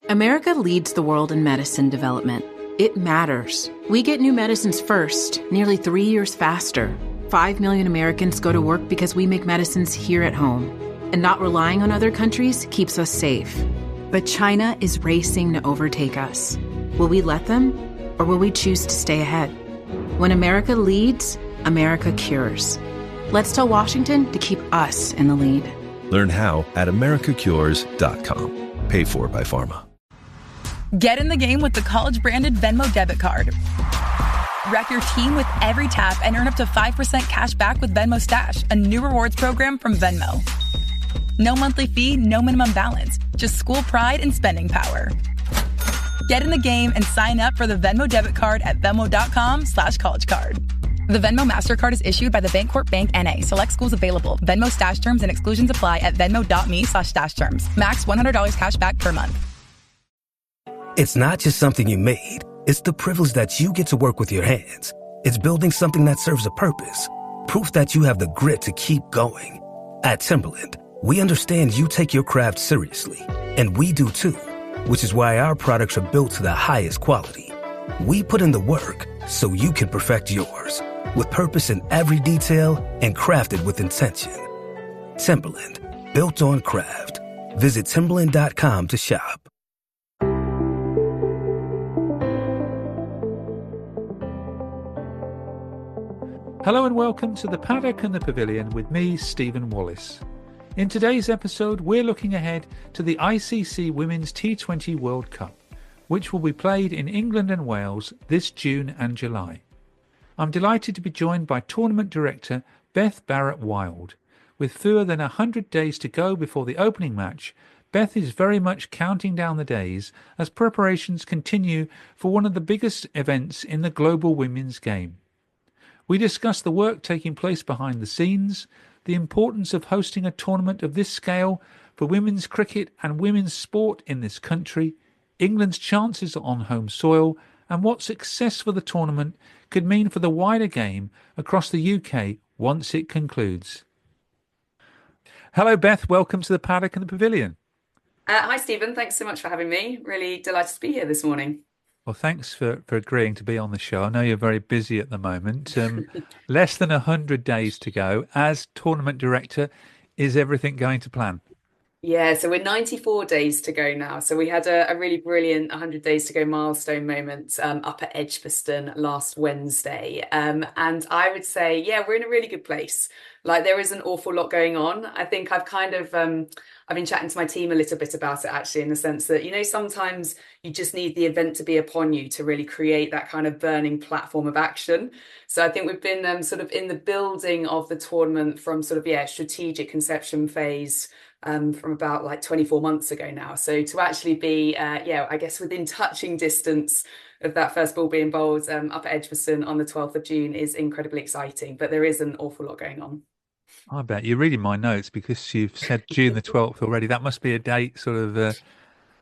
America leads the world in medicine development. It matters. We get new medicines first, nearly 3 years faster. 5 million Americans go to work because we make medicines here at home. And not relying on other countries keeps us safe. But China is racing to overtake us. Will we let them, or will we choose to stay ahead? When America leads, America cures. Let's tell Washington to keep us in the lead. Learn how at americacures.com. Paid for by Pharma. Get in the game with the college-branded Venmo debit card. Wreck your team with every tap and earn up to 5% cash back with Venmo Stash, a new rewards program from Venmo. No monthly fee, no minimum balance, just school pride and spending power. Get in the game and sign up for the Venmo debit card at venmo.com/collegecard. The Venmo MasterCard is issued by the Bancorp Bank N.A. Select schools available. Venmo Stash terms and exclusions apply at venmo.me/stash terms. Max $100 cash back per month. It's not just something you made. It's the privilege that you get to work with your hands. It's building something that serves a purpose. Proof that you have the grit to keep going. At Timberland, we understand you take your craft seriously. And we do too. Which is why our products are built to the highest quality. We put in the work so you can perfect yours. With purpose in every detail and crafted with intention. Timberland, built on craft. Visit Timberland.com to shop. Hello and welcome to the Paddock and the Pavilion with me, Stephen Wallis. In today's episode, we're looking ahead to the ICC Women's T20 World Cup, which will be played in England and Wales this June and July. I'm delighted to be joined by Tournament Director Beth Barrett-Wild. With fewer than 100 days to go before the opening match, Beth is very much counting down the days as preparations continue for one of the biggest events in the global women's game. We discuss the work taking place behind the scenes, the importance of hosting a tournament of this scale for women's cricket and women's sport in this country, England's chances on home soil, and what success for the tournament could mean for the wider game across the UK once it concludes. Hello, Beth. Welcome to the Paddock and the Pavilion. Hi, Stephen. Thanks so much for having me. Really delighted to be here this morning. Well, thanks for agreeing to be on the show. I know you're very busy at the moment. Less than 100 days to go. As tournament director, is everything going to plan? Yeah, so we're 94 days to go now. So we had a really brilliant 100 days to go milestone moment up at Edgbaston last Wednesday. And I would say, yeah, we're in a really good place. Like there is an awful lot going on. I think I've kind of, I've been chatting to my team a little bit about it actually, in the sense that, you know, sometimes you just need the event to be upon you to really create that kind of burning platform of action. So I think we've been sort of in the building of the tournament from sort of, strategic conception phase from about like 24 months ago now. So to actually be, I guess within touching distance of that first ball being bowled up at Edgbaston on the 12th of June is incredibly exciting, but there is an awful lot going on. I bet you're reading my notes because you've said June the 12th already. That must be a date sort of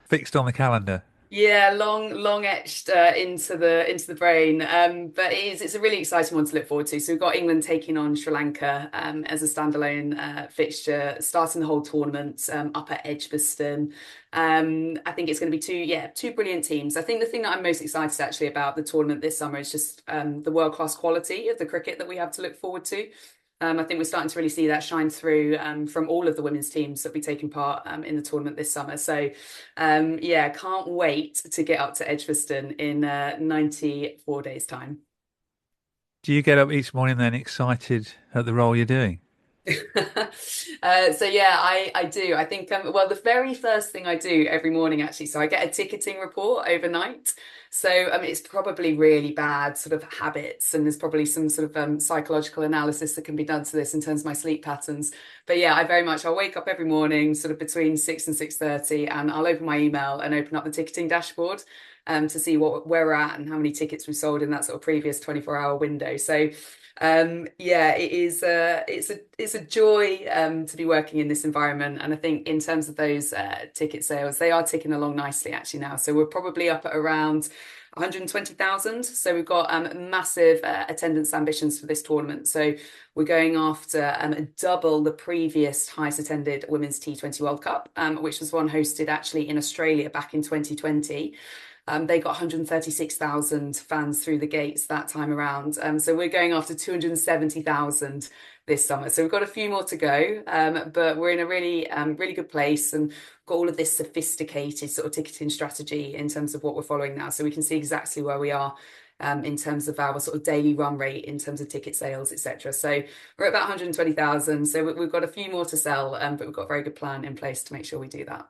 fixed on the calendar. Yeah, long etched into the brain. But it's a really exciting one to look forward to. So we've got England taking on Sri Lanka as a standalone fixture, starting the whole tournament up at Edgbaston. I think it's going to be two brilliant teams. I think the thing that I'm most excited actually about the tournament this summer is just the world-class quality of the cricket that we have to look forward to. I think we're starting to really see that shine through from all of the women's teams that will be taking part in the tournament this summer. So, can't wait to get up to Edgbaston in 94 days' time. Do you get up each morning then excited at the role you're doing? I do. I think, the very first thing I do every morning, actually, so I get a ticketing report overnight. So, it's probably really bad sort of habits, and there's probably some sort of psychological analysis that can be done to this in terms of my sleep patterns. But yeah, I'll wake up every morning sort of between 6 and 6:30, and I'll open my email and open up the ticketing dashboard to see where we're at and how many tickets we've sold in that sort of previous 24-hour window. So it's a joy to be working in this environment, and I think in terms of those ticket sales, they are ticking along nicely actually now. So we're probably up at around, 120,000. So we've got massive attendance ambitions for this tournament. So we're going after double the previous highest attended Women's T20 World Cup, which was one hosted actually in Australia back in 2020. They got 136,000 fans through the gates that time around. So we're going after 270,000 this summer. So we've got a few more to go, but we're in a really good place and got all of this sophisticated sort of ticketing strategy in terms of what we're following now. So we can see exactly where we are in terms of our sort of daily run rate, in terms of ticket sales, etc. So we're at about 120,000. So we've got a few more to sell, but we've got a very good plan in place to make sure we do that.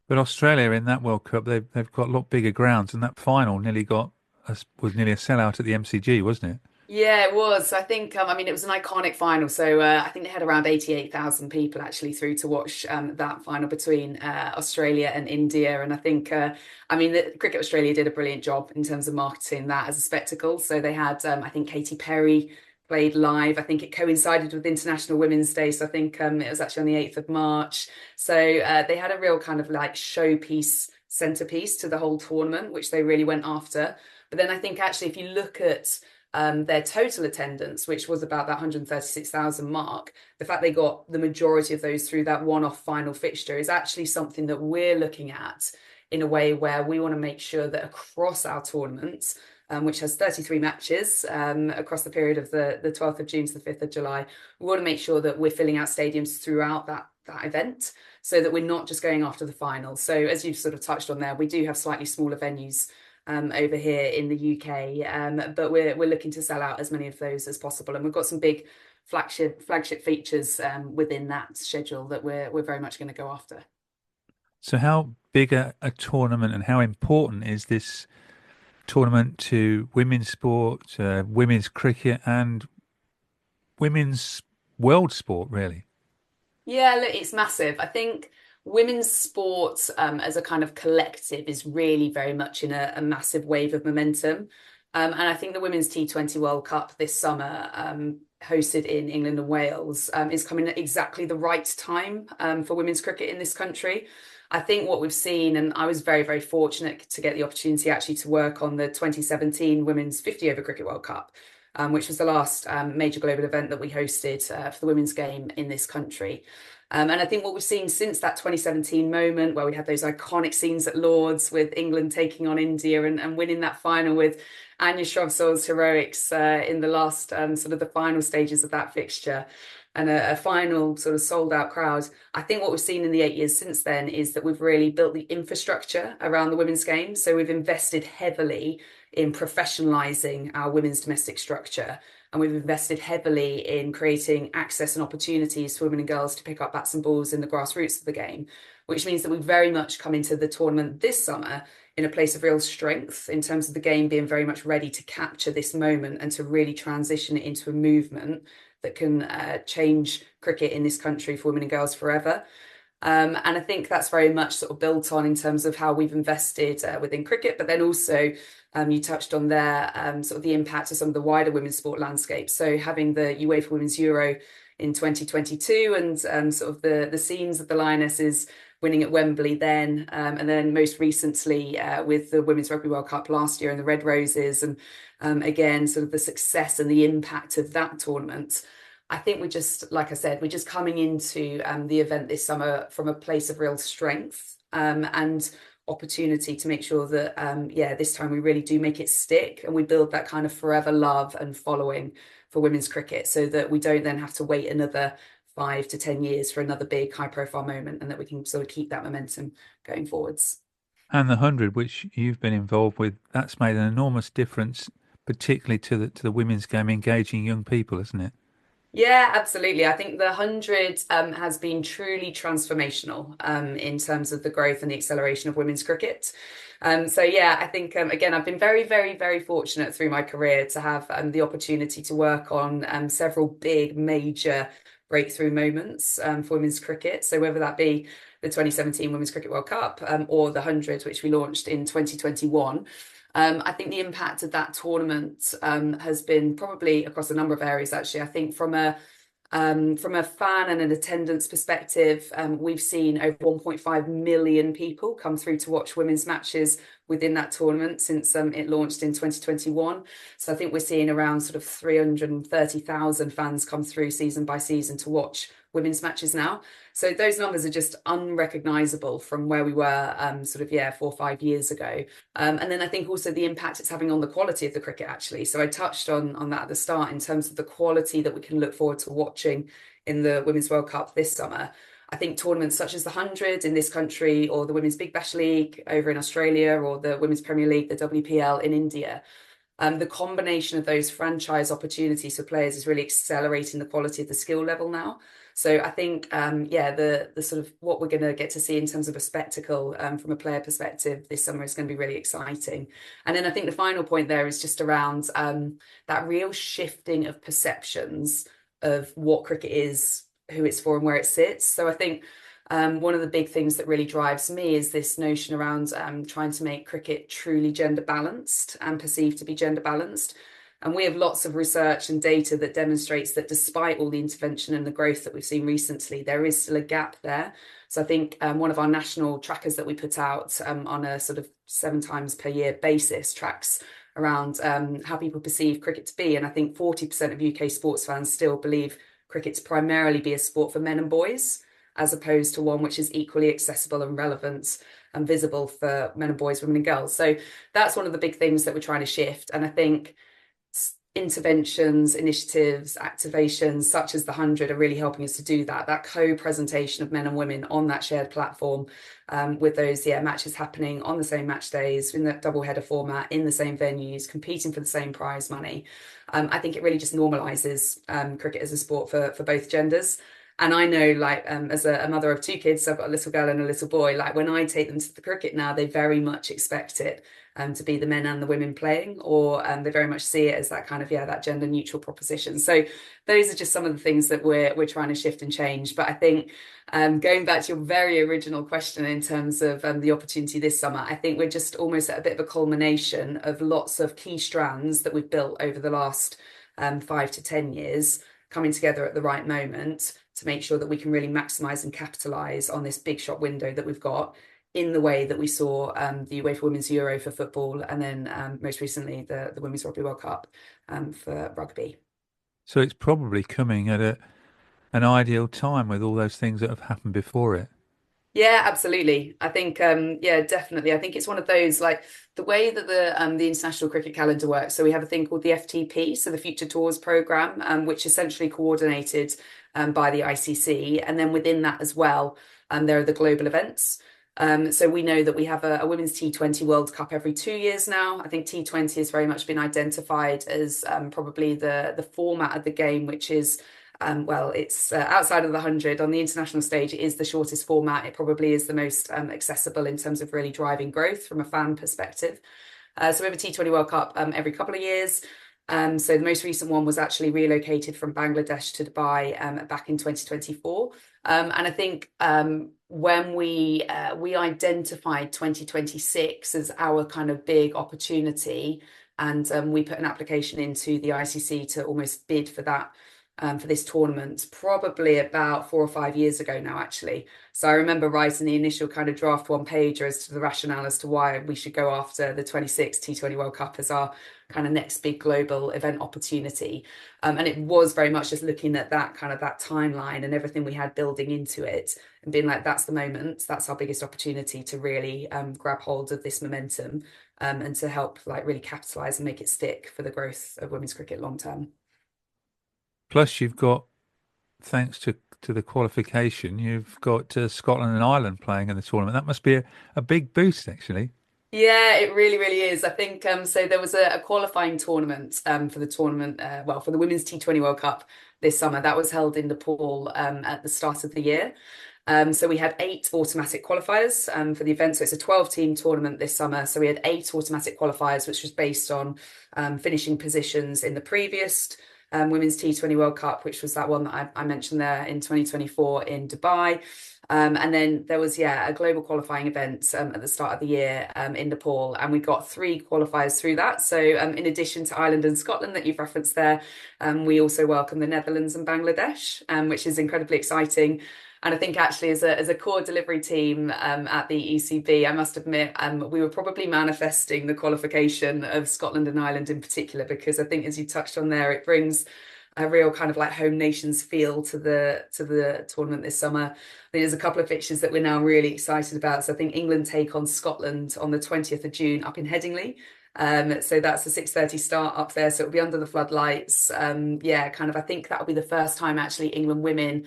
But Australia in that World Cup, they've got a lot bigger grounds, and that final was nearly a sellout at the MCG, wasn't it? Yeah, it was. I think, I mean, it was an iconic final. So I think they had around 88,000 people actually through to watch that final between Australia and India. And I think, I mean, the Cricket Australia did a brilliant job in terms of marketing that as a spectacle. So they had, I think, Katy Perry played live. I think it coincided with International Women's Day. So I think it was actually on the 8th of March. So they had a real kind of like showpiece, centerpiece to the whole tournament, which they really went after. But then I think actually, if you look at their total attendance, which was about that 136,000 mark, the fact they got the majority of those through that one-off final fixture is actually something that we're looking at in a way where we want to make sure that across our tournaments, which has 33 matches across the period of the 12th of June to the 5th of July, we want to make sure that we're filling out stadiums throughout that event so that we're not just going after the final. So as you've sort of touched on there, we do have slightly smaller venues over here in the UK, but we're looking to sell out as many of those as possible, and we've got some big flagship features within that schedule that we're very much going to go after. So how big a tournament and how important is this tournament to women's sport, women's cricket, and women's world sport, really? Yeah, look, it's massive. I think women's sports as a kind of collective is really very much in a massive wave of momentum. And I think the Women's T20 World Cup this summer, hosted in England and Wales, is coming at exactly the right time for women's cricket in this country. I think what we've seen, and I was very, very fortunate to get the opportunity actually to work on the 2017 Women's 50 Over Cricket World Cup, which was the last major global event that we hosted for the women's game in this country. And I think what we've seen since that 2017 moment where we had those iconic scenes at Lord's with England taking on India and winning that final with Anya Shrubsole's heroics in the last sort of the final stages of that fixture, and a final sort of sold out crowd. I think what we've seen in the 8 years since then is that we've really built the infrastructure around the women's game. So we've invested heavily in professionalizing our women's domestic structure. And we've invested heavily in creating access and opportunities for women and girls to pick up bats and balls in the grassroots of the game, which means that we've very much come into the tournament this summer in a place of real strength in terms of the game being very much ready to capture this moment and to really transition it into a movement that can change cricket in this country for women and girls forever. And I think that's very much sort of built on in terms of how we've invested within cricket, but then also you touched on there sort of the impact of some of the wider women's sport landscape. So having the UEFA Women's Euro in 2022 and sort of the scenes of the Lionesses winning at Wembley then, and then most recently with the Women's Rugby World Cup last year and the Red Roses, and again, sort of the success and the impact of that tournament. I think we're just, like I said, we're just coming into the event this summer from a place of real strength and opportunity to make sure that, this time we really do make it stick and we build that kind of forever love and following for women's cricket so that we don't then have to wait another 5 to 10 years for another big high profile moment, and that we can sort of keep that momentum going forwards. And the 100, which you've been involved with, that's made an enormous difference, particularly to the women's game, engaging young people, isn't it? Yeah, absolutely. I think the 100 has been truly transformational in terms of the growth and the acceleration of women's cricket. I think, again, I've been very, very, very fortunate through my career to have the opportunity to work on several big, major breakthrough moments for women's cricket. So whether that be the 2017 Women's Cricket World Cup or the 100, which we launched in 2021, I think the impact of that tournament has been probably across a number of areas, actually. I think from a From a fan and an attendance perspective, we've seen over 1.5 million people come through to watch women's matches within that tournament since it launched in 2021. So I think we're seeing around sort of 330,000 fans come through season by season to watch women's matches now. So those numbers are just unrecognizable from where we were 4 or 5 years ago. And then I think also the impact it's having on the quality of the cricket, actually. So I touched on that at the start in terms of the quality that we can look forward to watching in the Women's World Cup this summer. I think tournaments such as the 100 in this country, or the Women's Big Bash League over in Australia, or the Women's Premier League, the WPL in India, the combination of those franchise opportunities for players is really accelerating the quality of the skill level now. So I think, the sort of what we're going to get to see in terms of a spectacle from a player perspective this summer is going to be really exciting. And then I think the final point there is just around that real shifting of perceptions of what cricket is, who it's for and where it sits. So I think one of the big things that really drives me is this notion around trying to make cricket truly gender balanced and perceived to be gender balanced. And we have lots of research and data that demonstrates that despite all the intervention and the growth that we've seen recently, there is still a gap there. So I think one of our national trackers that we put out on a sort of 7 times per year basis tracks around how people perceive cricket to be. And I think 40% of UK sports fans still believe cricket to primarily be a sport for men and boys, as opposed to one which is equally accessible and relevant and visible for men and boys, women and girls. So that's one of the big things that we're trying to shift. And I think interventions, initiatives, activations such as the 100 are really helping us to do that co-presentation of men and women on that shared platform, with those matches happening on the same match days in that double header format in the same venues, competing for the same prize money. I think it really just normalizes cricket as a sport for both genders. And I know, as a mother of 2 kids, so I've got a little girl and a little boy, when I take them to the cricket now, they very much expect it to be the men and the women playing, or they very much see it as that kind of, that gender neutral proposition. So those are just some of the things that we're trying to shift and change. But I think going back to your very original question in terms of the opportunity this summer, I think we're just almost at a bit of a culmination of lots of key strands that we've built over the last 5 to 10 years coming together at the right moment to make sure that we can really maximise and capitalise on this big shot window that we've got in the way that we saw the UEFA Women's Euro for football, and then most recently the Women's Rugby World Cup for rugby. So it's probably coming at an ideal time with all those things that have happened before it. Yeah, absolutely. I think, definitely. I think it's one of those, the way that the international cricket calendar works. So we have a thing called the FTP, so the Future Tours Programme, which is essentially coordinated by the ICC. And then within that as well, there are the global events. So we know that we have a Women's T20 World Cup every 2 years now. I think T20 has very much been identified as probably the format of the game, which is it's outside of the 100 on the international stage. It is the shortest format. It probably is the most accessible in terms of really driving growth from a fan perspective. So we have a T20 World Cup every couple of years. So the most recent one was actually relocated from Bangladesh to Dubai back in 2024. And I think when we identified 2026 as our kind of big opportunity, and we put an application into the ICC to almost bid for that, for this tournament, probably about 4 or 5 years ago now, actually. So I remember writing the initial kind of draft one pager as to the rationale as to why we should go after the 26 T20 World Cup as our kind of next big global event opportunity. And it was very much just looking at that kind of that timeline and everything we had building into it and being like, that's the moment, that's our biggest opportunity to really grab hold of this momentum and to help really capitalize and make it stick for the growth of women's cricket long term. Plus, you've got, thanks to the qualification, you've got Scotland and Ireland playing in the tournament. That must be a big boost, actually. Yeah, it really, really is. I think so. There was a qualifying tournament for the tournament, for the Women's T20 World Cup this summer. That was held in Nepal at the start of the year. So we had 8 automatic qualifiers for the event. So it's a 12-team tournament this summer. So we had 8 automatic qualifiers, which was based on finishing positions in the previous Women's T20 World Cup, which was that one that I mentioned there in 2024 in Dubai. And then there was, a global qualifying event at the start of the year in Nepal, and we got 3 qualifiers through that. So in addition to Ireland and Scotland that you've referenced there, we also welcome the Netherlands and Bangladesh, which is incredibly exciting. And I think actually as a core delivery team at the ECB, I must admit, we were probably manifesting the qualification of Scotland and Ireland in particular, because I think, as you touched on there, it brings a real kind of like home nations feel to the tournament this summer. I think there's a couple of fixtures that we're now really excited about. So I think England take on Scotland on the 20th of June up in Headingley. So that's a 6:30 start up there. So it'll be under the floodlights. I think that'll be the first time actually England women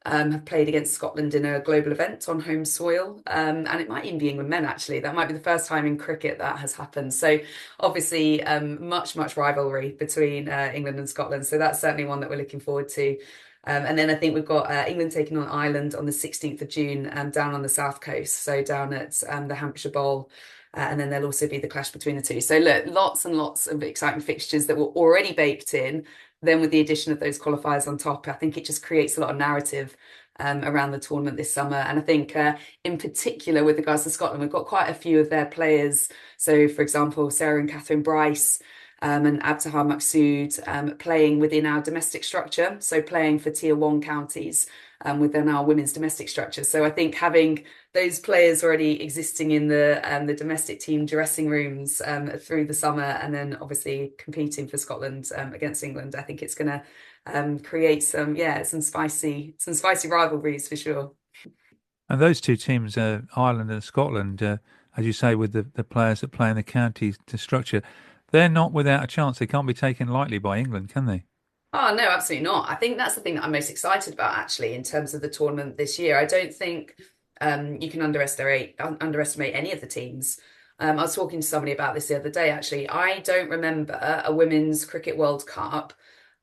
have played against Scotland in a global event on home soil. And it might even be England men, actually. That might be the first time in cricket that has happened. So obviously, much rivalry between England and Scotland. So that's certainly one that we're looking forward to. And then I think we've got England taking on Ireland on the 16th of June down on the south coast. So down at the Hampshire Bowl. And then there'll also be the clash between the two. So look, lots and lots of exciting fixtures that were already baked in. Then with the addition of those qualifiers on top, I think it just creates a lot of narrative around the tournament this summer. And I think in particular with regards to Scotland, we've got quite a few of their players. So for example, Sarah and Catherine Bryce and Abtahar Maqsood playing within our domestic structure. So playing for tier 1 counties within our women's domestic structure. So I think having those players already existing in the domestic team dressing rooms through the summer, and then obviously competing for Scotland against England, I think it's going to create some spicy rivalries for sure. And those two teams, Ireland and Scotland, as you say, with the players that play in the county structure, they're not without a chance. They can't be taken lightly by England, can they? Oh, no, absolutely not. I think that's the thing that I'm most excited about, actually, in terms of the tournament this year. I don't think you can underestimate any of the teams. I was talking to somebody about this the other day, actually. I don't remember a Women's Cricket World Cup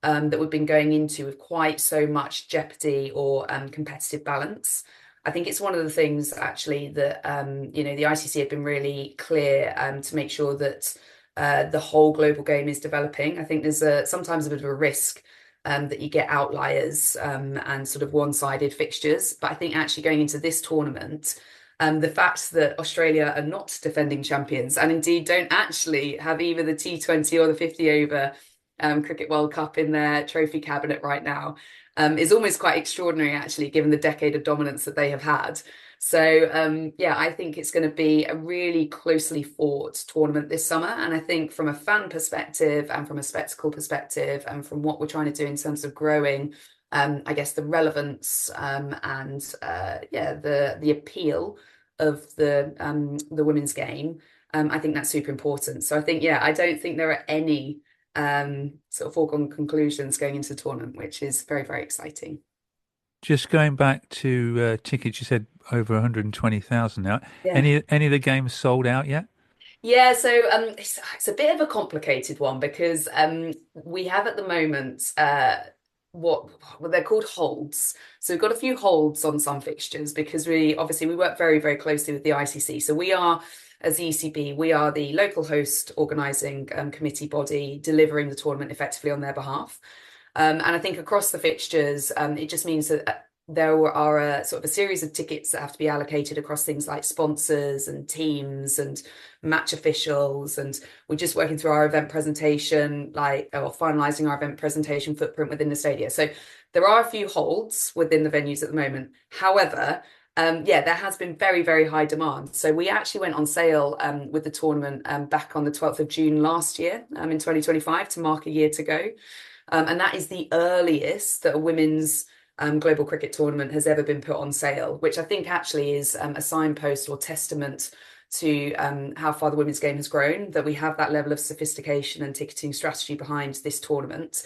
that we've been going into with quite so much jeopardy or competitive balance. I think it's one of the things, actually, that the ICC have been really clear to make sure that the whole global game is developing. I think there's sometimes a bit of a risk that you get outliers and sort of one-sided fixtures. But I think actually going into this tournament, the fact that Australia are not defending champions and indeed don't actually have either the T20 or the 50-over Cricket World Cup in their trophy cabinet right now is almost quite extraordinary, actually, given the decade of dominance that they have had. So, I think it's going to be a really closely fought tournament this summer. And I think from a fan perspective and from a spectacle perspective and from what we're trying to do in terms of growing, I guess, the relevance and the appeal of the women's game, I think that's super important. So I think, I don't think there are any sort of foregone conclusions going into the tournament, which is very, very exciting. Just going back to tickets, you said over 120,000 now. Yeah. Any of the games sold out yet? Yeah, so it's a bit of a complicated one because we have at the moment what they're called holds. So we've got a few holds on some fixtures because we work very, very closely with the ICC. So we are, as the ECB, we are the local host organising committee body delivering the tournament effectively on their behalf. And I think across the fixtures, it just means that there are sort of a series of tickets that have to be allocated across things like sponsors and teams and match officials. And we're just working through our event presentation, or finalising our event presentation footprint within the stadia. So there are a few holds within the venues at the moment. However, there has been very, very high demand. So we actually went on sale with the tournament back on the 12th of June last year in 2025 to mark a year to go. And that is the earliest that a women's global cricket tournament has ever been put on sale, which I think actually is a signpost or testament to how far the women's game has grown, that we have that level of sophistication and ticketing strategy behind this tournament.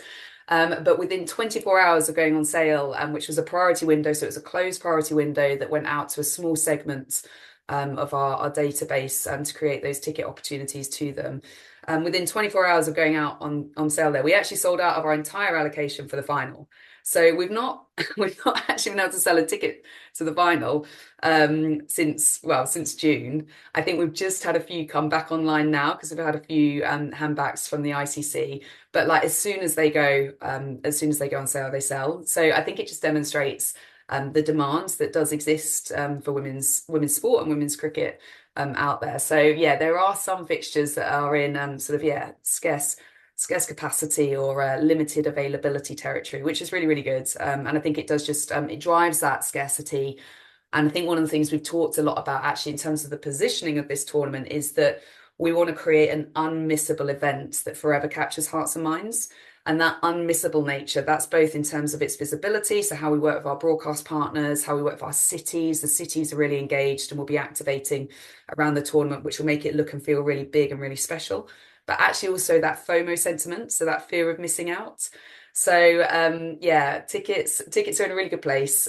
But within 24 hours of going on sale, which was a priority window, so it was a closed priority window that went out to a small segment of our database to create those ticket opportunities to them. Within 24 hours of going out on sale there, we actually sold out of our entire allocation for the final. So we've not actually been able to sell a ticket to the final since June. I think we've just had a few come back online now because we've had a few handbacks from the ICC. But as soon as they go on sale, they sell. So I think it just demonstrates the demands that does exist for women's sport and women's cricket out there. So yeah, there are some fixtures that are in scarce capacity or limited availability territory, which is really, really good. And I think it does just it drives that scarcity. And I think one of the things we've talked a lot about actually in terms of the positioning of this tournament is that we want to create an unmissable event that forever captures hearts and minds. And that unmissable nature, that's both in terms of its visibility, so how we work with our broadcast partners, how we work with our cities. The cities are really engaged and will be activating around the tournament, which will make it look and feel really big and really special. But actually also that FOMO sentiment, so that fear of missing out. So yeah, tickets are in a really good place.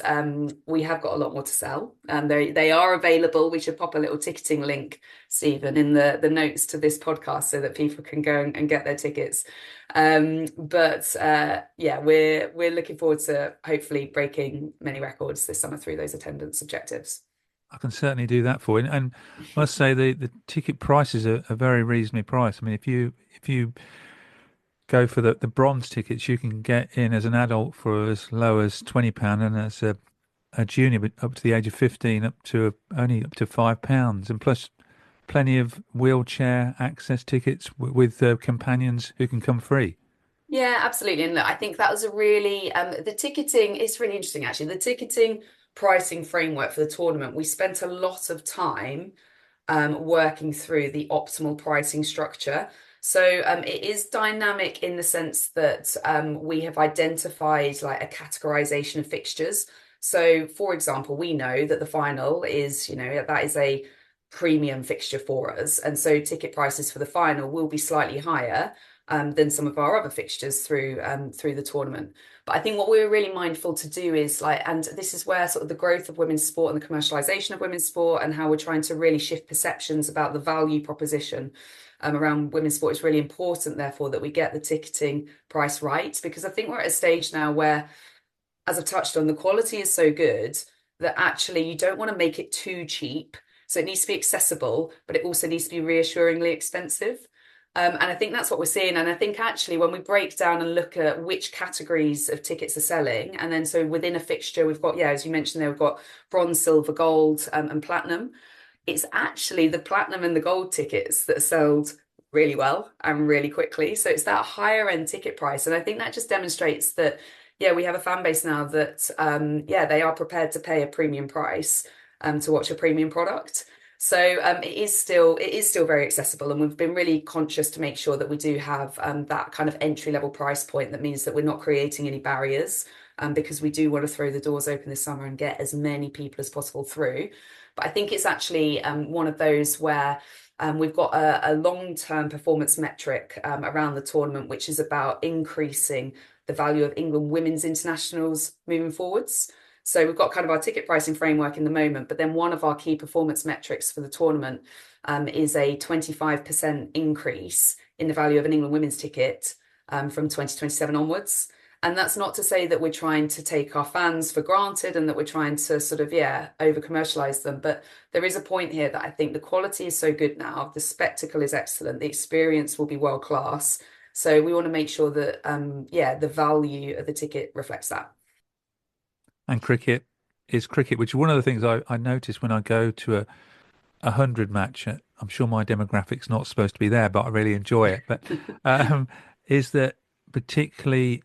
We have got a lot more to sell, and they are available. We should pop a little ticketing link, Stephen, in the notes to this podcast so that people can go and get their tickets. But yeah, we're looking forward to hopefully breaking many records this summer through those attendance objectives. I can certainly do that for you. And I must say the ticket prices are very reasonably priced. I mean, if you go for the bronze tickets, you can get in as an adult for as low as £20, and as a junior, but up to the age of 15, only up to £5, and plus plenty of wheelchair access tickets with companions who can come free. Yeah, absolutely. And look, I think that was a really the ticketing is really interesting actually. The ticketing pricing framework for the tournament, we spent a lot of time working through the optimal pricing structure. So it is dynamic in the sense that we have identified like a categorization of fixtures. So for example, we know that the final is, that is a premium fixture for us. And so ticket prices for the final will be slightly higher than some of our other fixtures through the tournament. But I think what we're really mindful to do is and this is where sort of the growth of women's sport and the commercialization of women's sport and how we're trying to really shift perceptions about the value proposition around women's sport is really important, therefore, that we get the ticketing price right. Because I think we're at a stage now where, as I've touched on, the quality is so good that actually you don't want to make it too cheap. So it needs to be accessible, but it also needs to be reassuringly expensive. And I think that's what we're seeing. And I think actually when we break down and look at which categories of tickets are selling, and then so within a fixture, we've got, as you mentioned there, we've got bronze, silver, gold, and platinum. It's actually the platinum and the gold tickets that are sold really well and really quickly. So it's that higher end ticket price. And I think that just demonstrates that, we have a fan base now that, they are prepared to pay a premium price to watch a premium product. So it is still very accessible, and we've been really conscious to make sure that we do have that kind of entry level price point. That means that we're not creating any barriers, because we do want to throw the doors open this summer and get as many people as possible through. But I think it's actually one of those where we've got a long-term performance metric around the tournament, which is about increasing the value of England women's internationals moving forwards. So we've got kind of our ticket pricing framework in the moment, but then one of our key performance metrics for the tournament is a 25% increase in the value of an England women's ticket from 2027 onwards. And that's not to say that we're trying to take our fans for granted and that we're trying to sort of, over commercialize them. But there is a point here that I think the quality is so good now, the spectacle is excellent, the experience will be world class. So we want to make sure that, the value of the ticket reflects that. And cricket is cricket, which is one of the things I notice when I go to a 100 match. I'm sure my demographic's not supposed to be there, but I really enjoy it. But is that particularly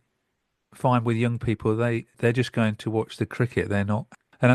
fine with young people? They're just going to watch the cricket. They're not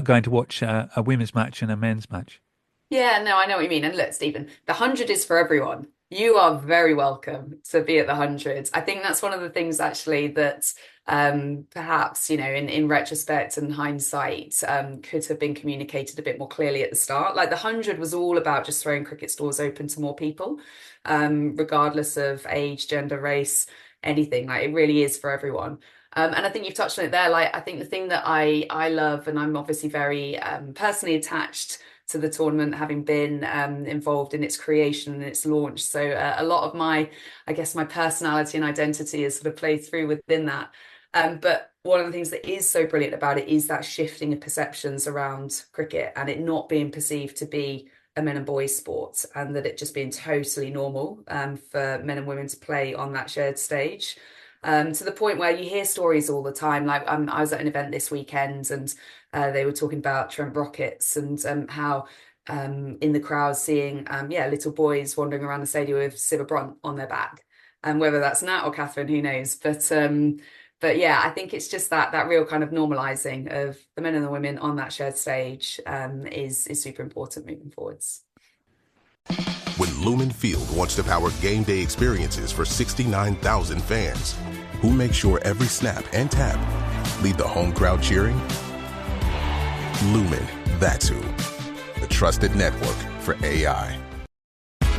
going to watch a women's match and a men's match. Yeah, no, I know what you mean. And look, Stephen, the 100 is for everyone. You are very welcome to be at the 100. I think that's one of the things actually that perhaps, in retrospect and hindsight, could have been communicated a bit more clearly at the start. Like the 100 was all about just throwing cricket stores open to more people, regardless of age, gender, race, anything. Like it really is for everyone. And I think you've touched on it there. Like I think the thing that I love, and I'm obviously very personally attached to the tournament, having been involved in its creation and its launch. So a lot of my personality and identity is sort of played through within that. But one of the things that is so brilliant about it is that shifting of perceptions around cricket and it not being perceived to be a men and boys sport, and that it just being totally normal for men and women to play on that shared stage. to the point where you hear stories all the time. Like I was at an event this weekend, and they were talking about Trent Rockets and how in the crowd seeing little boys wandering around the stadium with Sibba Brunt on their back, and whether that's Nat or Catherine, who knows? But yeah, I think it's just that real kind of normalizing of the men and the women on that shared stage is super important moving forwards. When Lumen Field wants to power game day experiences for 69,000 fans, who makes sure every snap and tap leave the home crowd cheering? Lumen, that's who. The trusted network for AI.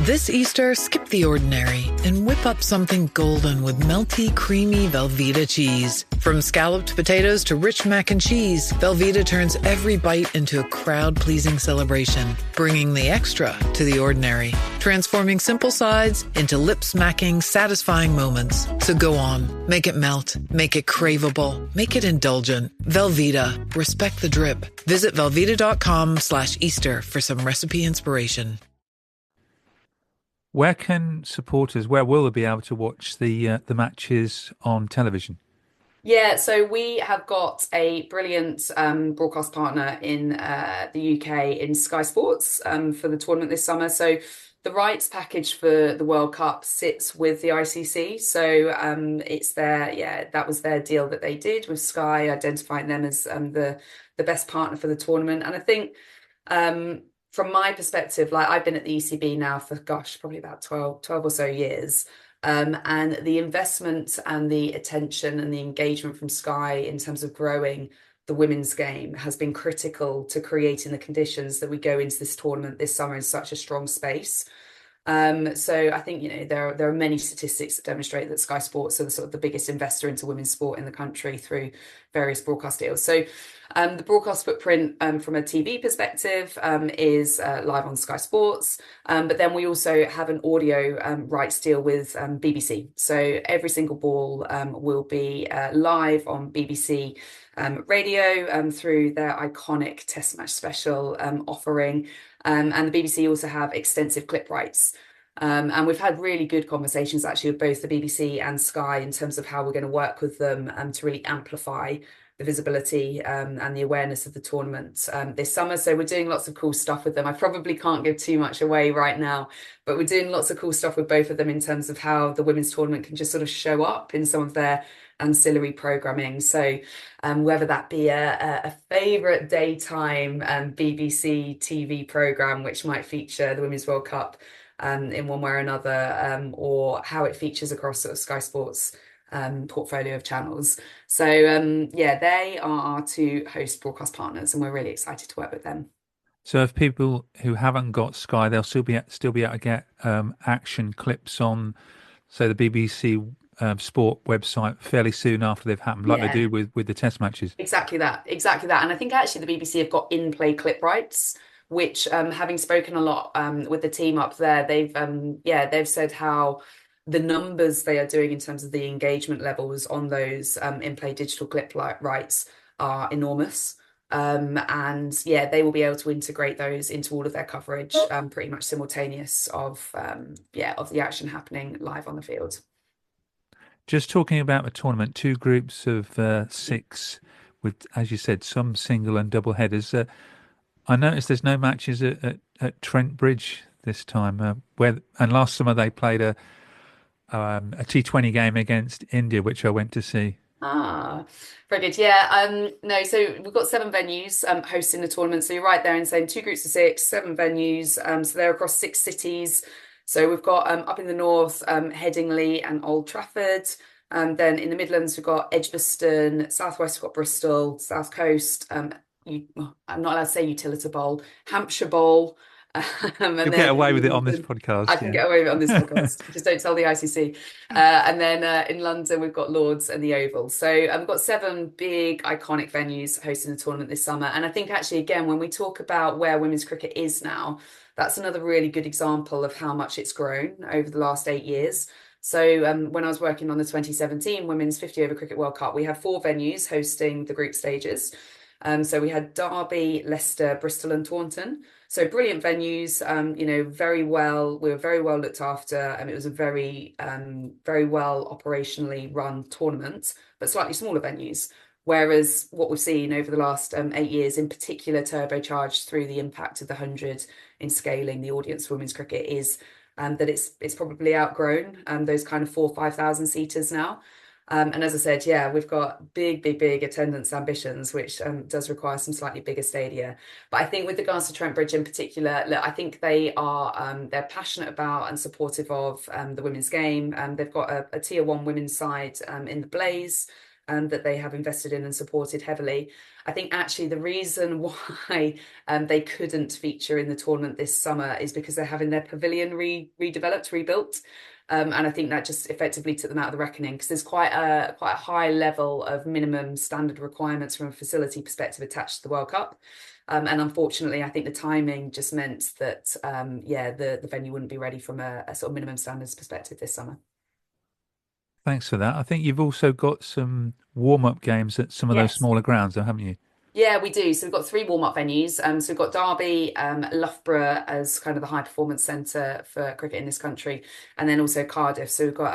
This Easter, skip the ordinary and whip up something golden with melty, creamy Velveeta cheese. From scalloped potatoes to rich mac and cheese, Velveeta turns every bite into a crowd-pleasing celebration, bringing the extra to the ordinary, transforming simple sides into lip-smacking, satisfying moments. So go on, make it melt, make it craveable, make it indulgent. Velveeta, respect the drip. Visit Velveeta.com/Easter for some recipe inspiration. Where will they be able to watch the matches on television? Yeah, so we have got a brilliant broadcast partner in the UK in Sky Sports for the tournament this summer. So the rights package for the World Cup sits with the ICC. So that was their deal that they did with Sky, identifying them as the best partner for the tournament. And I think from my perspective, like I've been at the ECB now for, probably about 12 or so years. And the investment and the attention and the engagement from Sky in terms of growing the women's game has been critical to creating the conditions that we go into this tournament this summer in such a strong space. So I think, there are many statistics that demonstrate that Sky Sports are the sort of the biggest investor into women's sport in the country through various broadcast deals. So the broadcast footprint from a TV perspective is live on Sky Sports, but then we also have an audio rights deal with BBC. So every single ball will be live on BBC radio through their iconic Test Match Special offering. And the BBC also have extensive clip rights. And we've had really good conversations actually with both the BBC and Sky in terms of how we're going to work with them to really amplify the visibility and the awareness of the tournament this summer. So we're doing lots of cool stuff with them. I probably can't give too much away right now, but we're doing lots of cool stuff with both of them in terms of how the women's tournament can just sort of show up in some of their ancillary programming. So whether that be a favorite daytime BBC TV program which might feature the Women's World Cup in one way or another, or how it features across sort of Sky Sports portfolio of channels. So they are our two host broadcast partners, and we're really excited to work with them. So if people who haven't got Sky, they'll still be able to get action clips on, say, the BBC sport website fairly soon after they've happened, like they do with the test matches. Exactly that. And I think actually the BBC have got in-play clip rights, which having spoken a lot with the team up there, they've said how the numbers they are doing in terms of the engagement levels on those in-play digital clip rights are enormous. They will be able to integrate those into all of their coverage pretty much simultaneous of the action happening live on the field. Just talking about the tournament, 2 groups of 6 with, as you said, some single and double headers. I noticed there's no matches at Trent Bridge this time. And last summer they played a T20 game against India, which I went to see. Very good. Yeah. So we've got 7 venues hosting the tournament. So you're right there in saying 2 groups of 6, 7 venues. So they're across 6 cities. So we've got up in the north, Headingley and Old Trafford. Then in the Midlands, we've got Edgbaston, Southwest, we've got Bristol, South Coast. I'm not allowed to say Utilita Bowl, Hampshire Bowl. You'll get away with it on this podcast. I can get away with it on this podcast. Just don't tell the ICC. And then in London, we've got Lords and the Oval. So we've got 7 big iconic venues hosting the tournament this summer. And I think actually, again, when we talk about where women's cricket is now, that's another really good example of how much it's grown over the last 8 years. So when I was working on the 2017 Women's 50 Over Cricket World Cup, we had 4 venues hosting the group stages. So we had Derby, Leicester, Bristol and Taunton. So brilliant venues, we were very well looked after, and it was a very well operationally run tournament, but slightly smaller venues. Whereas what we've seen over the last 8 years, in particular, turbocharged through the impact of the 100 in scaling the audience for women's cricket, is that it's probably outgrown those kind of 4,000-5,000 seaters now. And as I said, yeah, we've got big attendance ambitions, which does require some slightly bigger stadia. But I think with regards to Trent Bridge in particular, look, I think they're passionate about and supportive of the women's game. They've got a tier 1 women's side in the Blaze that they have invested in and supported heavily. I think actually the reason why they couldn't feature in the tournament this summer is because they're having their pavilion rebuilt. And I think that just effectively took them out of the reckoning, because there's quite a high level of minimum standard requirements from a facility perspective attached to the World Cup. And unfortunately, I think the timing just meant that, the venue wouldn't be ready from a sort of minimum standards perspective this summer. Thanks for that. I think you've also got some warm-up games at some of those Yes. smaller grounds, though, haven't you? Yeah, we do. So we've got 3 warm-up venues. So we've got Derby, Loughborough as kind of the high performance centre for cricket in this country, and then also Cardiff. So we've got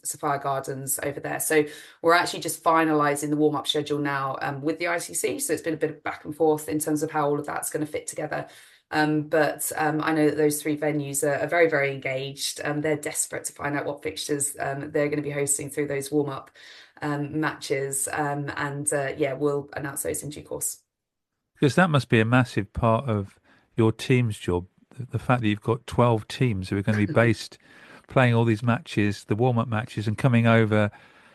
Sapphire Gardens over there. So we're actually just finalising the warm-up schedule now with the ICC. So it's been a bit of back and forth in terms of how all of that's going to fit together. But I know that those 3 venues are very engaged. They're desperate to find out what fixtures they're going to be hosting through those warm-up matches, we'll announce those in due course. Because that must be a massive part of your team's job, the fact that you've got 12 teams who are going to be based playing all these matches, the warm-up matches, and coming over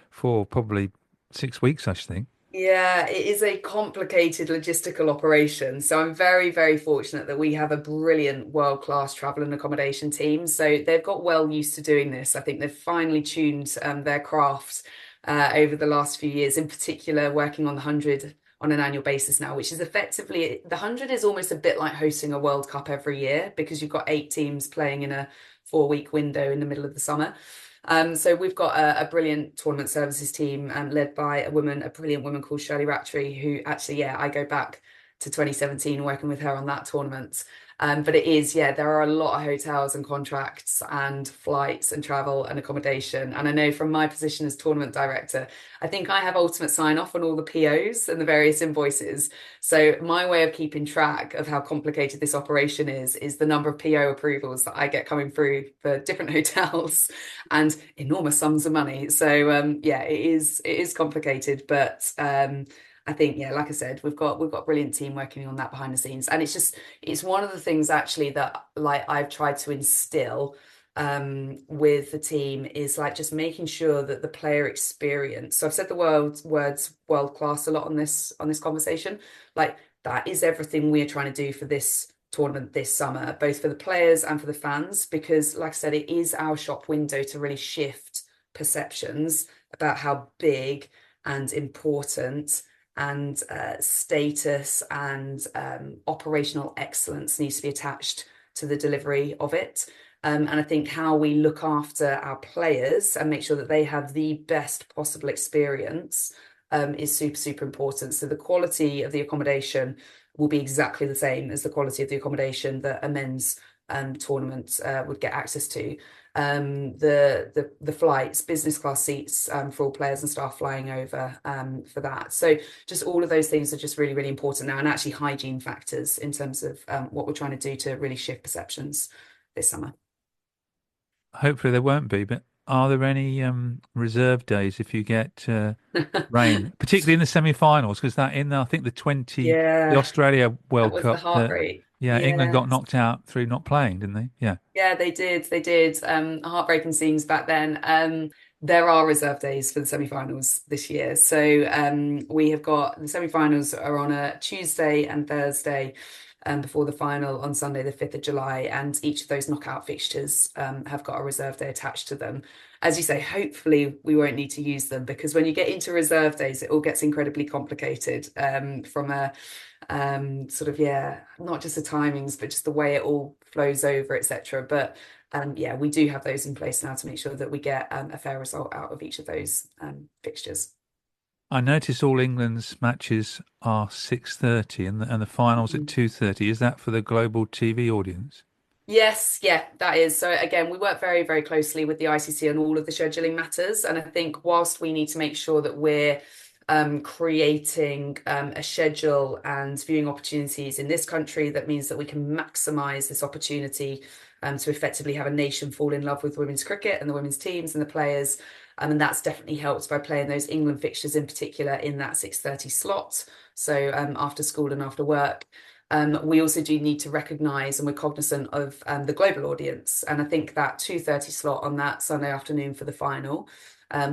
for probably 6 weeks, I should think. Yeah, it is a complicated logistical operation. So I'm very fortunate that we have a brilliant world-class travel and accommodation team. So they've got well used to doing this. I think they've finely tuned their craft over the last few years, in particular working on the 100 on an annual basis now, which is effectively, the 100 is almost a bit like hosting a World Cup every year, because you've got 8 teams playing in a 4-week window in the middle of the summer. So we've got a brilliant tournament services team led by a brilliant woman called Shirley Rattray, who actually, I go back to 2017 working with her on that tournament. But it is, there are a lot of hotels and contracts and flights and travel and accommodation. And I know from my position as tournament director, I think I have ultimate sign off on all the POs and the various invoices. So my way of keeping track of how complicated this operation is the number of PO approvals that I get coming through for different hotels and enormous sums of money. So it is complicated, but I think, like I said, we've got a brilliant team working on that behind the scenes. And it's one of the things actually that like I've tried to instill with the team is like just making sure that the player experience. So I've said the words world class a lot on this conversation. Like that is everything we're trying to do for this tournament this summer, both for the players and for the fans, because like I said, it is our shop window to really shift perceptions about how big and important and status and operational excellence needs to be attached to the delivery of it. And I think how we look after our players and make sure that they have the best possible experience is super important. So the quality of the accommodation will be exactly the same as the quality of the accommodation that a men's tournament would get access to. The flights, business class seats for all players and staff flying over for that. So just all of those things are just really important now, and actually hygiene factors in terms of what we're trying to do to really shift perceptions this summer. Hopefully there won't be, but are there any reserve days if you get rain, particularly in the semi-finals? Because I think the Australia World Cup, the heartbreak. England got knocked out through not playing, didn't they? Yeah, they did. Heartbreaking scenes back then. There are reserve days for the semi-finals this year. So we have got the semi-finals are on a Tuesday and Thursday before the final on Sunday, the 5th of July. And each of those knockout fixtures have got a reserve day attached to them. As you say, hopefully we won't need to use them, because when you get into reserve days, it all gets incredibly complicated from a not just the timings, but just the way it all flows over, etc. But we do have those in place now to make sure that we get a fair result out of each of those fixtures. I notice all England's matches are 6:30 and the finals at 2:30. Is that for the global TV audience? Yes, yeah, that is. So again, we work very, very closely with the ICC on all of the scheduling matters. And I think whilst we need to make sure that we're creating a schedule and viewing opportunities in this country, that means that we can maximize this opportunity to effectively have a nation fall in love with women's cricket and the women's teams and the players. And that's definitely helped by playing those England fixtures in particular in that 6:30 slot. So after school and after work. We also do need to recognise and we're cognizant of the global audience. And I think that 2:30 slot on that Sunday afternoon for the final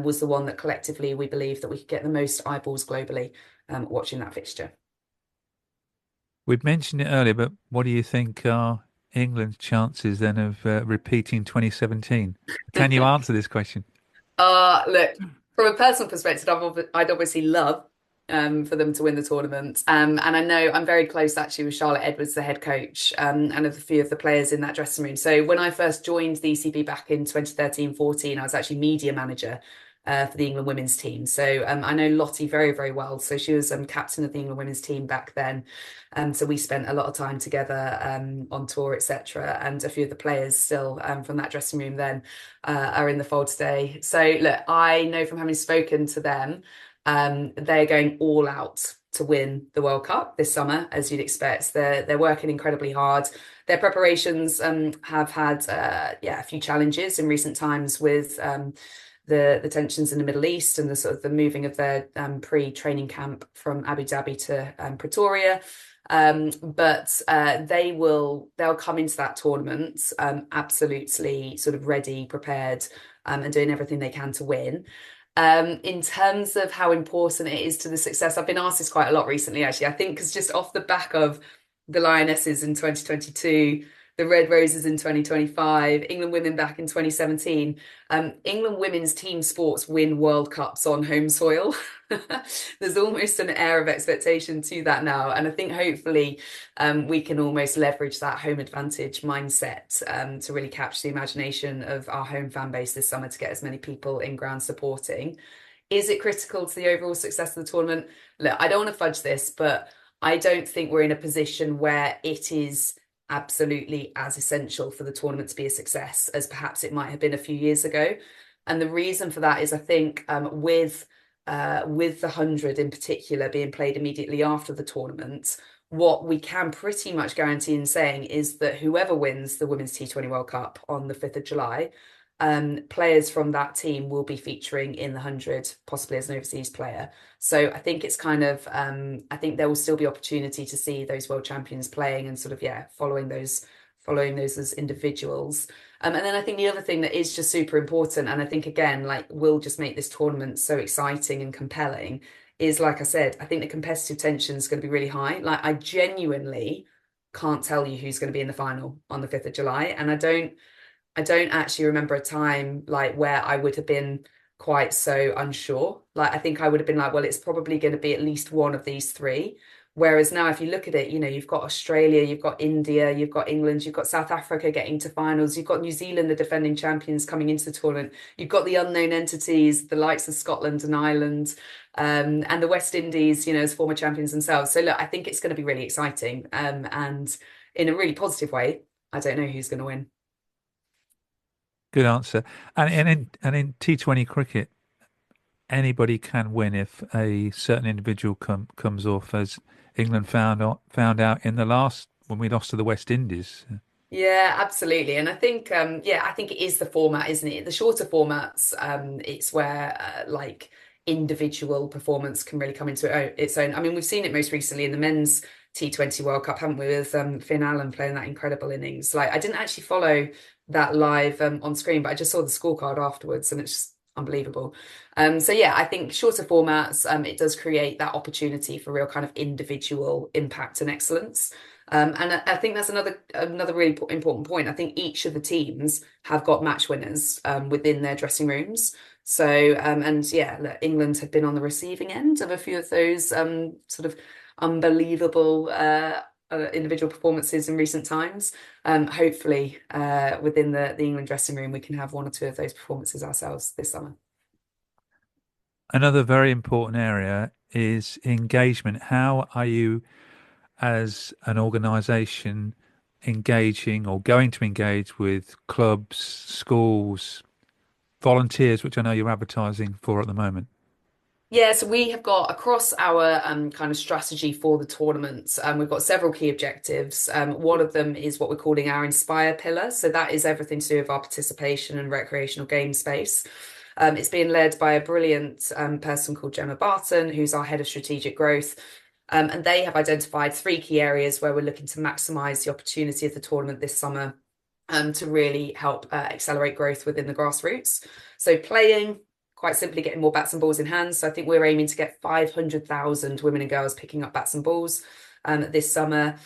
was the one that collectively we believe that we could get the most eyeballs globally watching that fixture. We've mentioned it earlier, but what do you think are England's chances then of repeating 2017? Can you answer this question? Look, from a personal perspective, I'd obviously love for them to win the tournament. And I know I'm very close actually with Charlotte Edwards, the head coach, and of a few of the players in that dressing room. So when I first joined the ECB back in 2013-14, I was actually media manager for the England women's team. So I know Lottie very, very well. So she was captain of the England women's team back then. So we spent a lot of time together on tour, etc. And a few of the players still from that dressing room then are in the fold today. So look, I know from having spoken to them, they're going all out to win the World Cup this summer, as you'd expect. They're working incredibly hard. Their preparations have had a few challenges in recent times with the tensions in the Middle East and the sort of the moving of their pre-training camp from Abu Dhabi to Pretoria. But they'll come into that tournament absolutely sort of ready, prepared, and doing everything they can to win. In terms of how important it is to the success, I've been asked this quite a lot recently, actually. I think because just off the back of the Lionesses in 2022, the Red Roses in 2025, England women back in 2017, England women's team sports win World Cups on home soil. There's almost an air of expectation to that now. And I think hopefully we can almost leverage that home advantage mindset to really capture the imagination of our home fan base this summer to get as many people in ground supporting. Is it critical to the overall success of the tournament? Look, I don't want to fudge this, but I don't think we're in a position where it is absolutely as essential for the tournament to be a success as perhaps it might have been a few years ago. And the reason for that is I think with the 100 in particular being played immediately after the tournament, what we can pretty much guarantee in saying is that whoever wins the Women's T20 World Cup on the 5th of July, players from that team will be featuring in the 100, possibly as an overseas player. So I think it's kind of, I think there will still be opportunity to see those world champions playing and sort of, following those as individuals. And then I think the other thing that is just super important, and I think again, like will just make this tournament so exciting and compelling, is like I said, I think the competitive tension is going to be really high. Like I genuinely can't tell you who's going to be in the final on the 5th of July. And I don't actually remember a time like where I would have been quite so unsure. Like I think I would have been like, well, it's probably going to be at least one of these three. Whereas now, if you look at it, you've got Australia, you've got India, you've got England, you've got South Africa getting to finals, you've got New Zealand, the defending champions, coming into the tournament. You've got the unknown entities, the likes of Scotland and Ireland, and the West Indies, as former champions themselves. So look, I think it's going to be really exciting, and in a really positive way. I don't know who's going to win. Good answer. And in T20 cricket, anybody can win if a certain individual comes off, as England found out in the last when we lost to the West Indies. Yeah, absolutely. And I think I think it is the format, isn't it? The shorter formats, it's where like individual performance can really come into its own. I mean, we've seen it most recently in the men's T20 World Cup, haven't we, with Finn Allen playing that incredible innings. Like I didn't actually follow that live on screen, but I just saw the scorecard afterwards and it's just unbelievable. So yeah, I think shorter formats, it does create that opportunity for real kind of individual impact and excellence. And I think that's another really important point. I think each of the teams have got match winners within their dressing rooms. So and yeah, look, England have been on the receiving end of a few of those sort of unbelievable individual performances in recent times. Hopefully within the England dressing room we can have one or two of those performances ourselves this summer. Another very important area is engagement. How are you as an organisation engaging or going to engage with clubs, schools, volunteers, which I know you're advertising for at the moment? Yeah, so we have got across our kind of strategy for the tournaments, we've got several key objectives. One of them is what we're calling our Inspire pillar. So that is everything to do with our participation and recreational game space. It's being led by a brilliant person called Gemma Barton, who's our head of strategic growth. And they have identified three key areas where we're looking to maximise the opportunity of the tournament this summer to really help accelerate growth within the grassroots. So playing, quite simply getting more bats and balls in hands. So I think we're aiming to get 500,000 women and girls picking up bats and balls this summer.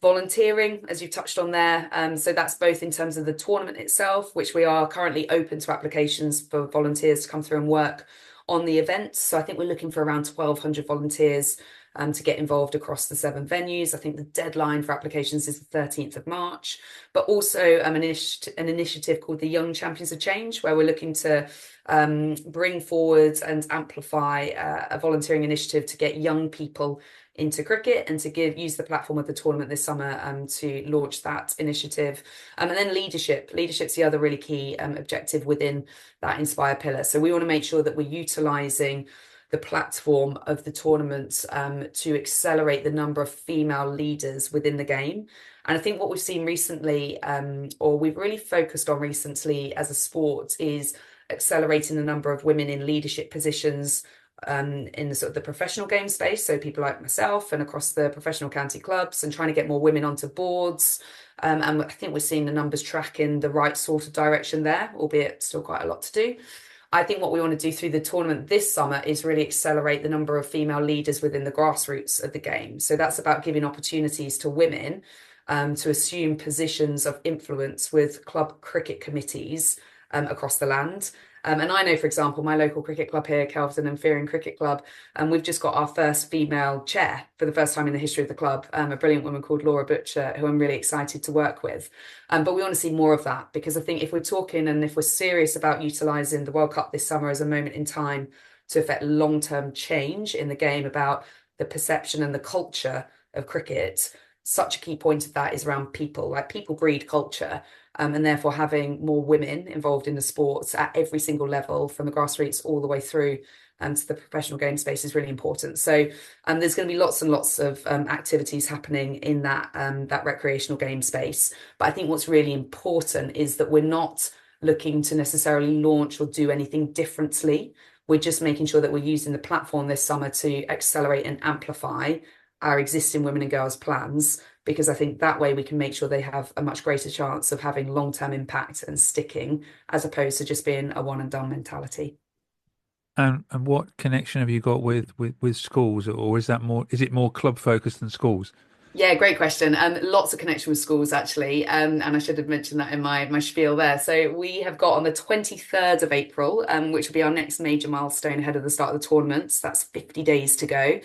Volunteering, as you've touched on there. So that's both in terms of the tournament itself, which we are currently open to applications for volunteers to come through and work on the event. So I think we're looking for around 1,200 volunteers to get involved across the 7 venues. I think the deadline for applications is the 13th of March, but also an initiative called the Young Champions of Change, where we're looking to bring forward and amplify a volunteering initiative to get young people into cricket and to use the platform of the tournament this summer to launch that initiative. And then leadership's the other really key objective within that Inspire pillar. So we want to make sure that we're utilising the platform of the tournament to accelerate the number of female leaders within the game. And I think what we've seen recently, or we've really focused on recently as a sport, is accelerating the number of women in leadership positions in the sort of the professional game space. So people like myself and across the professional county clubs, and trying to get more women onto boards. And I think we're seeing the numbers track in the right sort of direction there, albeit still quite a lot to do. I think what we want to do through the tournament this summer is really accelerate the number of female leaders within the grassroots of the game. So that's about giving opportunities to women to assume positions of influence with club cricket committees across the land. And I know, for example, my local cricket club here, Kelvedon and Fearing Cricket Club, and we've just got our first female chair for the first time in the history of the club, a brilliant woman called Laura Butcher, who I'm really excited to work with. But we want to see more of that, because I think if we're talking and if we're serious about utilising the World Cup this summer as a moment in time to affect long-term change in the game about the perception and the culture of cricket, such a key point of that is around people. Like, people breed culture. And therefore having more women involved in the sports at every single level, from the grassroots all the way through to the professional game space, is really important. So there's going to be lots and lots of activities happening in that recreational game space. But I think what's really important is that we're not looking to necessarily launch or do anything differently. We're just making sure that we're using the platform this summer to accelerate and amplify our existing women and girls plans, because I think that way we can make sure they have a much greater chance of having long-term impact and sticking, as opposed to just being a one and done mentality. And what connection have you got with schools, or is it more club focused than schools? Yeah, great question. Lots of connection with schools, actually. And I should have mentioned that in my spiel there. So we have got on the 23rd of April, which will be our next major milestone ahead of the start of the tournament. So that's 50 days to go.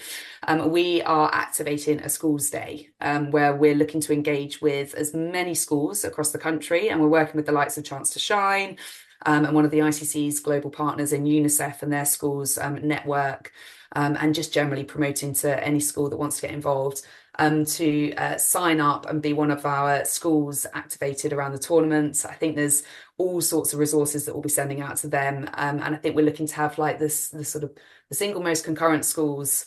We are activating a schools day, where we're looking to engage with as many schools across the country. And we're working with the likes of Chance to Shine, and one of the ICC's global partners in UNICEF and their schools network, and just generally promoting to any school that wants to get involved. To sign up and be one of our schools activated around the tournament. I think there's all sorts of resources that we'll be sending out to them. And I think we're looking to have like the sort of the single most concurrent schools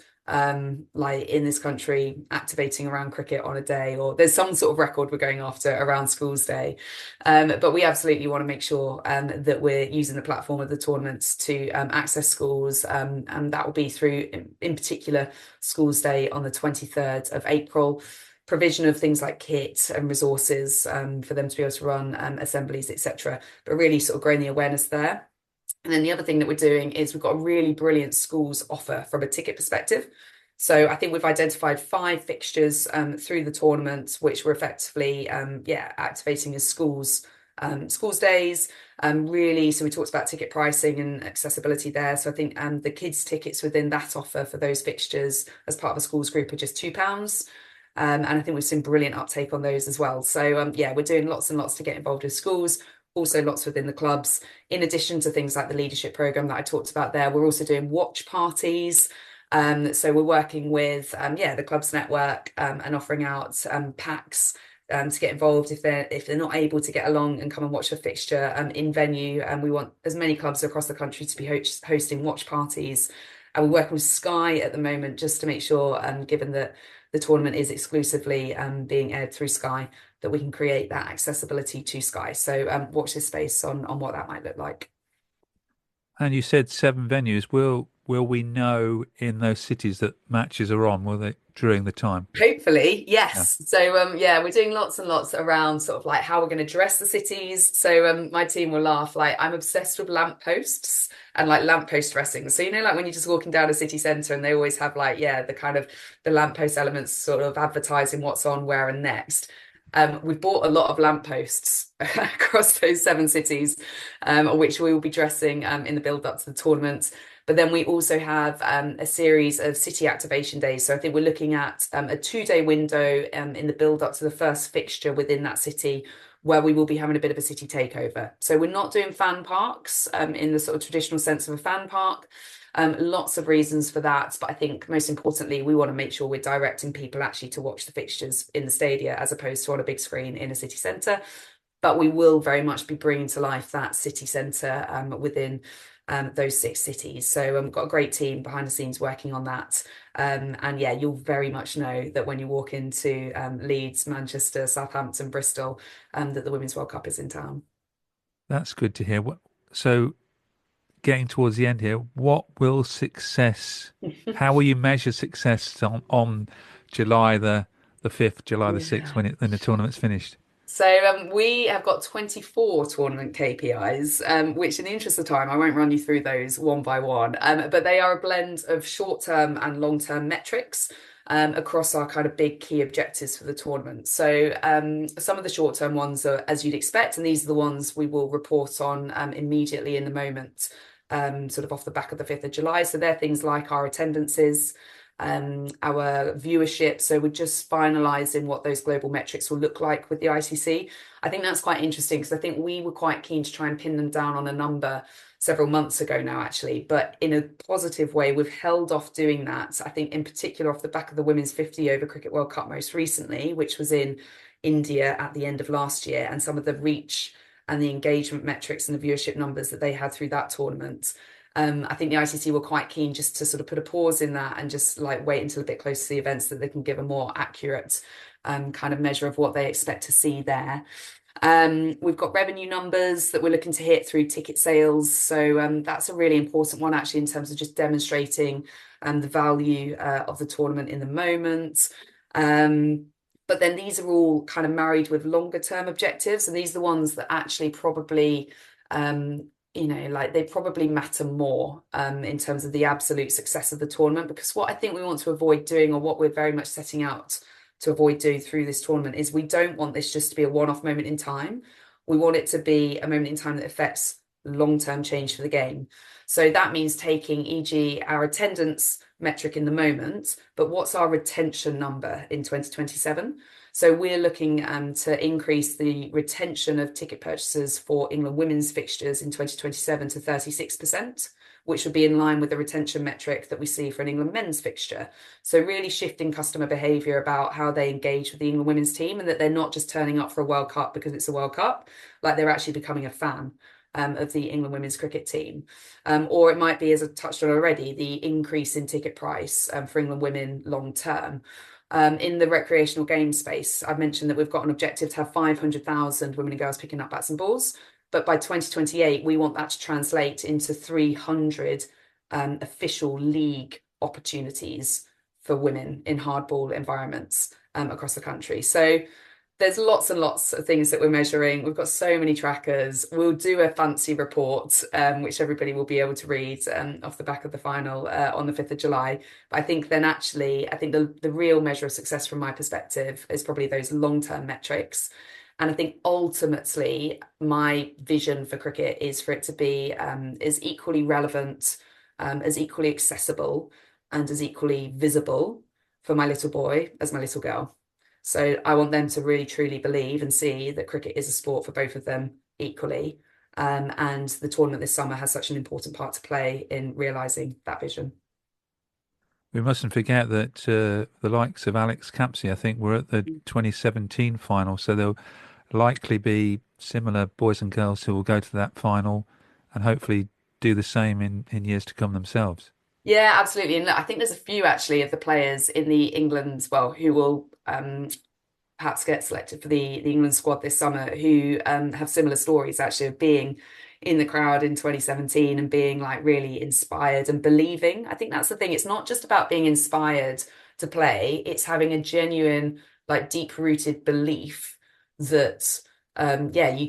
like in this country activating around cricket on a day, or there's some sort of record we're going after around schools day. But we absolutely want to make sure that we're using the platform of the tournaments to access schools, and that will be through, in particular, schools day on the 23rd of April. Provision of things like kit and resources for them to be able to run assemblies, etc. But really sort of growing the awareness there. And then the other thing that we're doing is we've got a really brilliant schools offer from a ticket perspective. So I think we've identified 5 fixtures through the tournament, which we're effectively, activating as schools days. Really, so we talked about ticket pricing and accessibility there. So I think the kids' tickets within that offer for those fixtures as part of a schools group are just £2. And I think we've seen brilliant uptake on those as well. So we're doing lots and lots to get involved with schools. also lots within the clubs. In addition to things like the leadership program that I talked about there, we're also doing watch parties. So we're working with the clubs network and offering out packs to get involved if they're not able to get along and come and watch a fixture in venue. And we want as many clubs across the country to be hosting watch parties. And we're working with Sky at the moment just to make sure, given that the tournament is exclusively being aired through Sky, that we can create that accessibility to Sky. So watch this space on what that might look like. And you said 7 venues. Will we know in those cities that matches are on? Will they during the time? Hopefully, yes. So we're doing lots and lots around sort of like how we're going to dress the cities. So my team will laugh. Like, I'm obsessed with lampposts and like lamppost dressing. So like when you're just walking down a city centre and they always have like the kind of the lamppost elements sort of advertising what's on where and next. We've bought a lot of lampposts across those 7 cities, which we will be dressing in the build up to the tournament. But then we also have a series of city activation days. So I think we're looking at a 2-day window in the build up to the first fixture within that city, where we will be having a bit of a city takeover. So we're not doing fan parks in the sort of traditional sense of a fan park. Lots of reasons for that. But I think most importantly, we want to make sure we're directing people actually to watch the fixtures in the stadia as opposed to on a big screen in a city centre. But we will very much be bringing to life that city centre within those 6 cities. So we've got a great team behind the scenes working on that. You'll very much know that when you walk into Leeds, Manchester, Southampton, Bristol, that the Women's World Cup is in town. That's good to hear. So getting towards the end here, what will success, how will you measure success on July the 5th, July the 6th, when the tournament's finished? So we have got 24 tournament KPIs, which in the interest of time, I won't run you through those one by one, but they are a blend of short-term and long-term metrics across our kind of big key objectives for the tournament. So some of the short-term ones are as you'd expect, and these are the ones we will report on immediately in the moment, sort of off the back of the 5th of July. So they're things like our attendances, our viewership. So we're just finalising what those global metrics will look like with the ICC. I think that's quite interesting because I think we were quite keen to try and pin them down on a number several months ago now, actually. But in a positive way, we've held off doing that. I think in particular off the back of the Women's 50 over Cricket World Cup most recently, which was in India at the end of last year, and some of the reach and the engagement metrics and the viewership numbers that they had through that tournament. I think the ICC were quite keen just to sort of put a pause in that and just like wait until a bit closer to the events that they can give a more accurate kind of measure of what they expect to see there. We've got revenue numbers that we're looking to hit through ticket sales. So that's a really important one actually in terms of just demonstrating the value of the tournament in the moment. But then these are all kind of married with longer term objectives. And these are the ones that actually probably they probably matter more in terms of the absolute success of the tournament, because what I think we want to avoid doing, or what we're very much setting out to avoid doing through this tournament, is we don't want this just to be a one-off moment in time. We want it to be a moment in time that affects long-term change for the game. So that means taking, e.g., our attendance metric in the moment, but what's our retention number in 2027? So we're looking to increase the retention of ticket purchases for England women's fixtures in 2027 to 36%, which would be in line with the retention metric that we see for an England men's fixture. So really shifting customer behaviour about how they engage with the England women's team, and that they're not just turning up for a World Cup because it's a World Cup, like they're actually becoming a fan of the England women's cricket team. Or it might be, as I touched on already, the increase in ticket price for England women long term. In the recreational game space, I've mentioned that we've got an objective to have 500,000 women and girls picking up bats and balls. But by 2028, we want that to translate into 300 official league opportunities for women in hardball environments across the country. So there's lots and lots of things that we're measuring. We've got so many trackers. We'll do a fancy report, which everybody will be able to read off the back of the final on the 5th of July. But I think then actually, I think the real measure of success from my perspective is probably those long-term metrics. And I think ultimately my vision for cricket is for it to be as equally relevant, as equally accessible, and as equally visible for my little boy as my little girl. So I want them to really truly believe and see that cricket is a sport for both of them equally. And the tournament this summer has such an important part to play in realising that vision. We mustn't forget that the likes of Alex Capsey, I think, were at the 2017 final, so there'll likely be similar boys and girls who will go to that final and hopefully do the same in years to come themselves. Yeah, absolutely. And look, I think there's a few actually of the players in the England, well, who will perhaps get selected for the England squad this summer who have similar stories actually of being in the crowd in 2017 and being like really inspired and believing. I think that's the thing. It's not just about being inspired to play, it's having a genuine, like deep-rooted belief that you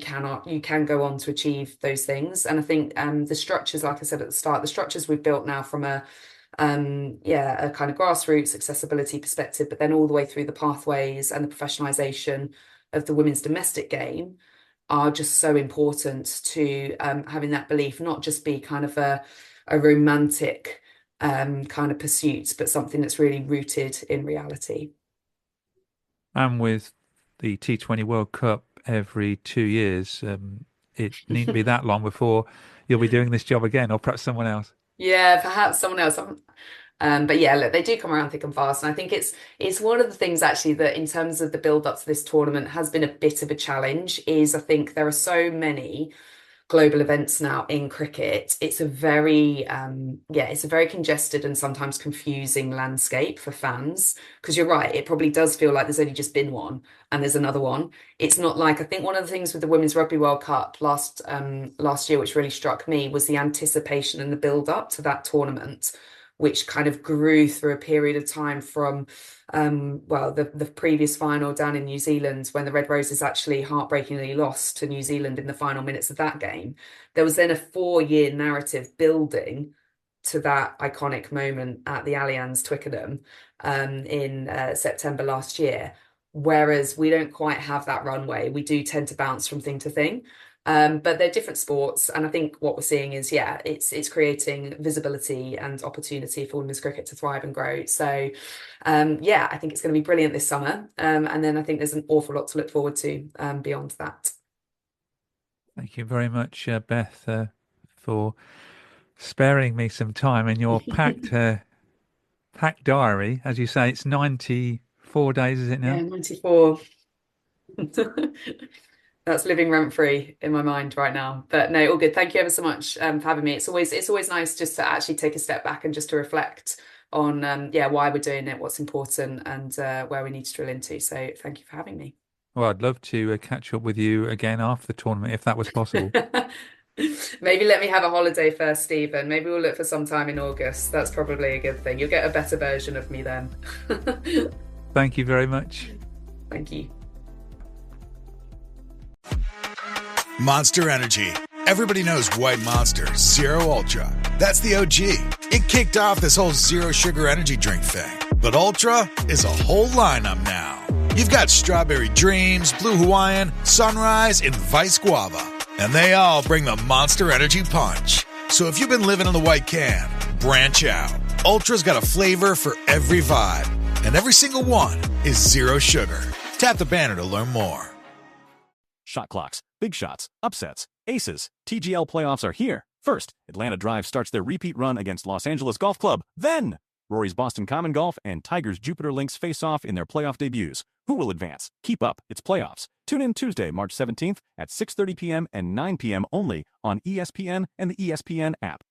can go on to achieve those things. And I think the structures, like I said at the start, the structures we've built now from a kind of grassroots accessibility perspective, but then all the way through the pathways and the professionalization of the women's domestic game are just so important to having that belief, not just be kind of a romantic kind of pursuit, but something that's really rooted in reality. And with the T20 World Cup every 2 years, it needn't be that long before you'll be doing this job again, or perhaps someone else. Yeah, perhaps someone else. But yeah, look, they do come around thick and fast. And I think it's one of the things actually that in terms of the build up to this tournament has been a bit of a challenge is I think there are so many global events now in cricket. It's a very congested and sometimes confusing landscape for fans, because you're right, it probably does feel like there's only just been one and there's another one. It's not like, I think one of the things with the Women's Rugby World Cup last year, which really struck me, was the anticipation and the build up to that tournament, which kind of grew through a period of time from the previous final down in New Zealand, when the Red Roses actually heartbreakingly lost to New Zealand in the final minutes of that game. There was then a 4-year narrative building to that iconic moment at the Allianz Twickenham in September last year. Whereas we don't quite have that runway. We do tend to bounce from thing to thing. But they're different sports, and I think what we're seeing is, it's creating visibility and opportunity for women's cricket to thrive and grow. So, I think it's going to be brilliant this summer, and then I think there's an awful lot to look forward to beyond that. Thank you very much, Beth, for sparing me some time in your packed diary. As you say, it's 94 days, is it now? Yeah, 94. That's living rent free in my mind right now. But no, all good. Thank you ever so much for having me. It's always nice just to actually take a step back and just to reflect on why we're doing it, what's important, and where we need to drill into. So thank you for having me. Well, I'd love to catch up with you again after the tournament if that was possible. Maybe let me have a holiday first, Stephen. Maybe we'll look for some time in August. That's probably a good thing. You'll get a better version of me then. Thank you very much. Thank you. Monster Energy. Everybody knows White Monster Zero Ultra. That's the OG. It kicked off this whole zero sugar energy drink thing. But Ultra is a whole lineup now. You've got Strawberry Dreams, Blue Hawaiian, Sunrise, and Vice Guava. And they all bring the Monster Energy punch. So if you've been living in the white can, branch out. Ultra's got a flavor for every vibe. And every single one is zero sugar. Tap the banner to learn more. Shot clocks, big shots, upsets, aces. TGL playoffs are here. First, Atlanta Drive starts their repeat run against Los Angeles Golf Club. Then, Rory's Boston Common Golf and Tiger's Jupiter Links face off in their playoff debuts. Who will advance? Keep up. It's playoffs. Tune in Tuesday, March 17th at 6:30 p.m. and 9 p.m. only on ESPN and the ESPN app.